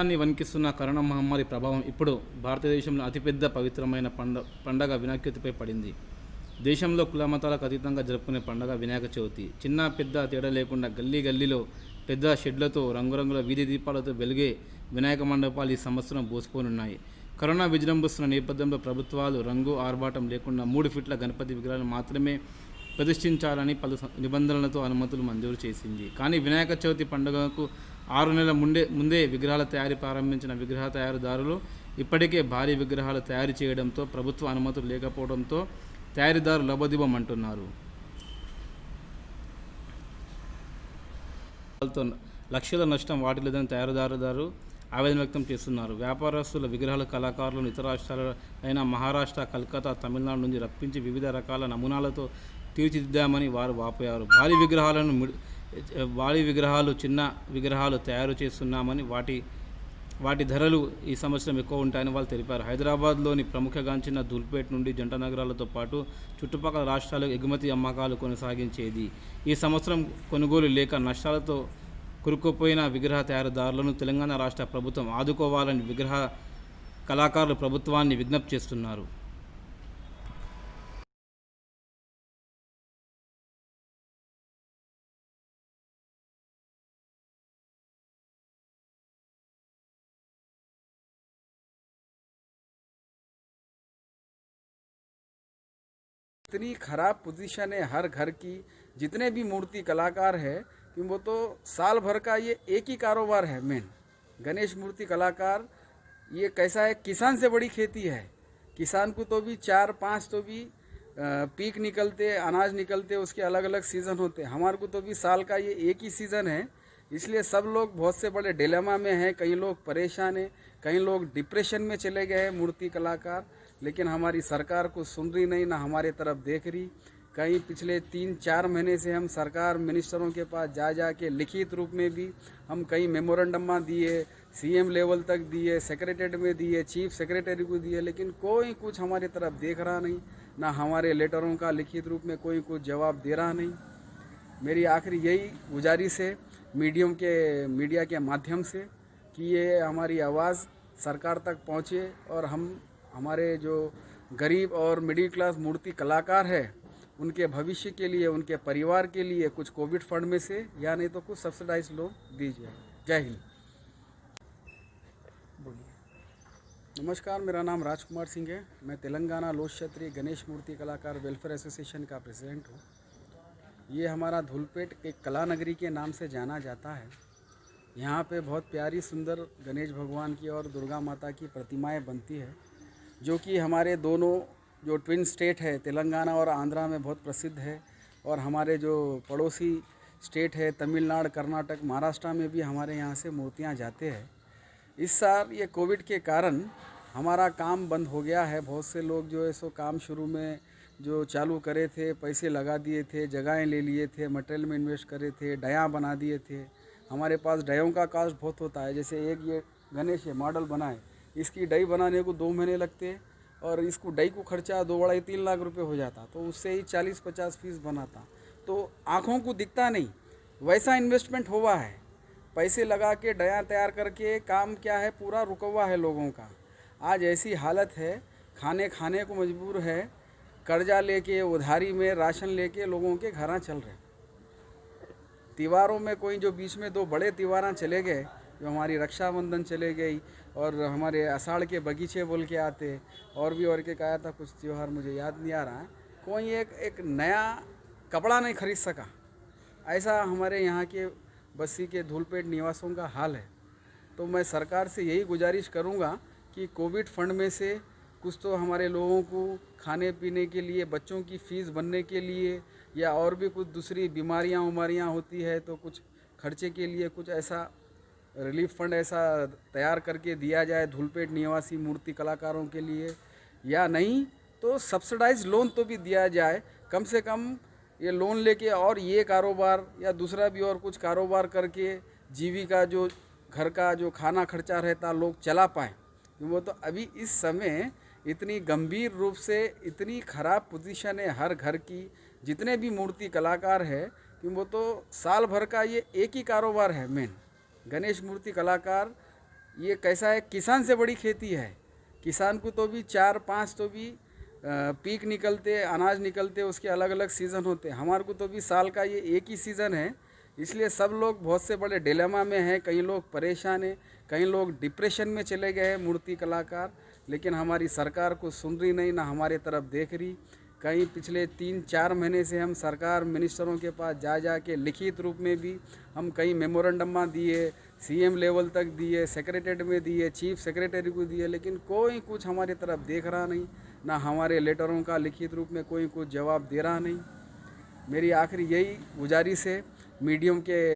దేశాన్ని వణికిస్తున్న కరోనా మహమ్మారి ప్రభావం ఇప్పుడు భారతదేశంలో అతిపెద్ద పవిత్రమైన పండగ వినాయక చవితిపై పడింది. దేశంలో కుల మతాలకు అతీతంగా జరుపుకునే పండగ వినాయక చవితి. చిన్న పెద్ద తేడా లేకుండా గల్లీ గల్లీలో పెద్ద షెడ్లతో రంగురంగుల వీధి దీపాలతో వెలిగే వినాయక మండపాలు ఈ సంవత్సరం బోసిపోనున్నాయి. కరోనా విజృంభిస్తున్న నేపథ్యంలో ప్రభుత్వాలు రంగు ఆర్భాటం లేకుండా 3 ఫీట్ల గణపతి విగ్రహాలు మాత్రమే ప్రతిష్ఠించాలని పలు నిబంధనలతో అనుమతులు మంజూరు చేసింది. కానీ వినాయక చవితి పండుగకు 6 నెలల ముందే విగ్రహాల తయారీ ప్రారంభించిన విగ్రహ తయారీదారులు ఇప్పటికే భారీ విగ్రహాలు తయారు చేయడంతో ప్రభుత్వ అనుమతులు లేకపోవడంతో తయారీదారులు లబోదిబోమంటున్నారు. లక్షల నష్టం వాటిల్లేదని తయారీదారు ఆవేదన వ్యక్తం చేస్తున్నారు. వ్యాపారస్తుల విగ్రహాల కళాకారులను ఇతర రాష్ట్రాలైన మహారాష్ట్ర, కలకత్తా, తమిళనాడు నుంచి రప్పించి వివిధ రకాల నమూనాలతో తీర్చిదిద్దామని వారు వాపోయారు. భారీ విగ్రహాలు, చిన్న విగ్రహాలు తయారు చేస్తున్నామని వాటి ధరలు ఈ సంవత్సరం ఎక్కువ ఉంటాయని వాళ్ళు తెలిపారు. హైదరాబాద్లోని ప్రముఖగాంచిన ధూల్పేట్ నుండి జంట నగరాలతో పాటు చుట్టుపక్కల రాష్ట్రాలకు ఎగుమతి అమ్మకాలు కొనసాగించేది. ఈ సంవత్సరం కొనుగోలు లేక నష్టాలతో కురుక్కుపోయిన విగ్రహ తయారీదారులను తెలంగాణ రాష్ట్ర ప్రభుత్వం ఆదుకోవాలని విగ్రహ కళాకారులు ప్రభుత్వాన్ని విజ్ఞప్తి చేస్తున్నారు. इतनी खराब पोजीशन है हर घर की। जितने भी मूर्ति कलाकार है कि वो तो साल भर का ये एक ही कारोबार है मेन। गणेश मूर्ति कलाकार ये कैसा है, किसान से बड़ी खेती है। किसान को तो भी 4-5 तो भी पीक निकलते, अनाज निकलते, उसके अलग अलग सीज़न होते। हमारे को तो भी साल का ये एक ही सीज़न है। इसलिए सब लोग बहुत से बड़े डिलेमा में हैं। कई लोग परेशान हैं, कई लोग डिप्रेशन में चले गए हैं मूर्ति कलाकार। लेकिन हमारी सरकार को सुन रही नहीं, ना हमारे तरफ देख रही। कहीं पिछले 3-4 महीने से हम सरकार मिनिस्टरों के पास जा के लिखित रूप में भी हम कई मेमोरेंडम दिए, सीएम लेवल तक दिए, सेक्रेटरी में दिए, चीफ सेक्रेटरी को दिए, लेकिन कोई कुछ हमारी तरफ देख रहा नहीं, ना हमारे लेटरों का लिखित रूप में कोई कुछ जवाब दे रहा नहीं। मेरी आखिरी यही गुजारिश है मीडिया के माध्यम से कि ये हमारी आवाज़ सरकार तक पहुँचे और हमारे जो गरीब और मिडिल क्लास मूर्ति कलाकार है उनके भविष्य के लिए, उनके परिवार के लिए कुछ कोविड फंड में से या नहीं तो कुछ सब्सिडाइज लोन दीजिए। जय हिंद। नमस्कार, मेरा नाम राजकुमार सिंह है। मैं तेलंगाना लोक क्षेत्रीय गणेश मूर्ति कलाकार वेलफेयर एसोसिएशन का प्रेसिडेंट हूँ। ये हमारा धूलपेट एक कला नगरी के नाम से जाना जाता है। यहाँ पे बहुत प्यारी सुंदर गणेश भगवान की और दुर्गा माता की प्रतिमाएं बनती है, जो कि हमारे दोनों जो ट्विन स्टेट है तेलंगाना और आंध्रा में बहुत प्रसिद्ध है। और हमारे जो पड़ोसी स्टेट है तमिलनाडु, कर्नाटक, महाराष्ट्र में भी हमारे यहाँ से मूर्तियाँ जाते हैं। इस साल ये कोविड के कारण हमारा काम बंद हो गया है। बहुत से लोग जो है सो काम शुरू में जो चालू करे थे, पैसे लगा दिए थे, जगहें ले लिए थे, मटेरियल में इन्वेस्ट करे थे, डया बना दिए थे। हमारे पास डयों का कास्ट बहुत होता है। जैसे एक ये गणेश है मॉडल बनाए, इसकी डई बनाने को 2 महीने लगते और इसको डई को खर्चा 2-3 लाख रुपए हो जाता, तो उससे ही 40-50 फीस बनाता। तो आँखों को दिखता नहीं, वैसा इन्वेस्टमेंट हुआ है। पैसे लगा के डया तैयार करके काम क्या है पूरा रुका हुआ है लोगों का। आज ऐसी हालत है, खाने को मजबूर है, कर्जा लेके उधारी में राशन लेके लोगों के घर चल रहे। त्योहारों में कोई जो बीच में 2 बड़े त्यौहार चले गए, जो हमारी रक्षाबंधन चले गई और हमारे आषाढ़ के बगीचे बोल के आते, और के कहा था कुछ त्यौहार मुझे याद नहीं आ रहा है। कोई एक नया कपड़ा नहीं खरीद सका। ऐसा हमारे यहाँ के बस्ती के धूलपेट निवासियों का हाल है। तो मैं सरकार से यही गुजारिश करूँगा कि कोविड फंड में से कुछ तो हमारे लोगों को खाने पीने के लिए, बच्चों की फ़ीस भरने के लिए, या और भी कुछ दूसरी बीमारियाँ होती है तो कुछ खर्चे के लिए कुछ ऐसा रिलीफ फंड ऐसा तैयार करके दिया जाए धूलपेट निवासी मूर्ति कलाकारों के लिए। या नहीं तो सब्सिडाइज लोन तो भी दिया जाए, कम से कम ये लोन लेके और ये कारोबार या दूसरा भी और कुछ कारोबार करके जीविका जो घर का जो खाना खर्चा रहता लोग चला पाएँ। वो तो अभी इस समय इतनी गंभीर रूप से इतनी ख़राब पोजीशन है हर घर की। जितने भी मूर्ति कलाकार है कि वो तो साल भर का ये एक ही कारोबार है मेन। गणेश मूर्ति कलाकार ये कैसा है, किसान से बड़ी खेती है। किसान को तो भी 4-5 तो भी पीक निकलते, अनाज निकलते, उसके अलग अलग सीज़न होते। हमारे को तो भी साल का ये एक ही सीज़न है, इसलिए सब लोग बहुत से बड़े डिलेमा में हैं। कई लोग परेशान हैं, कई लोग डिप्रेशन में चले गए हैं मूर्ति कलाकार। लेकिन हमारी सरकार को सुन रही नहीं, ना हमारे तरफ देख रही। कहीं पिछले 3-4 महीने से हम सरकार मिनिस्टरों के पास जा के लिखित रूप में भी हम कई मेमोरेंडम दिए, सीएम लेवल तक दिए, सेक्रेटरीट में दिए, चीफ सेक्रेटरी को दिए, लेकिन कोई कुछ हमारी तरफ देख रहा नहीं, ना हमारे लेटरों का लिखित रूप में कोई कुछ जवाब दे रहा नहीं। मेरी आखिरी यही गुजारिश है मीडियम के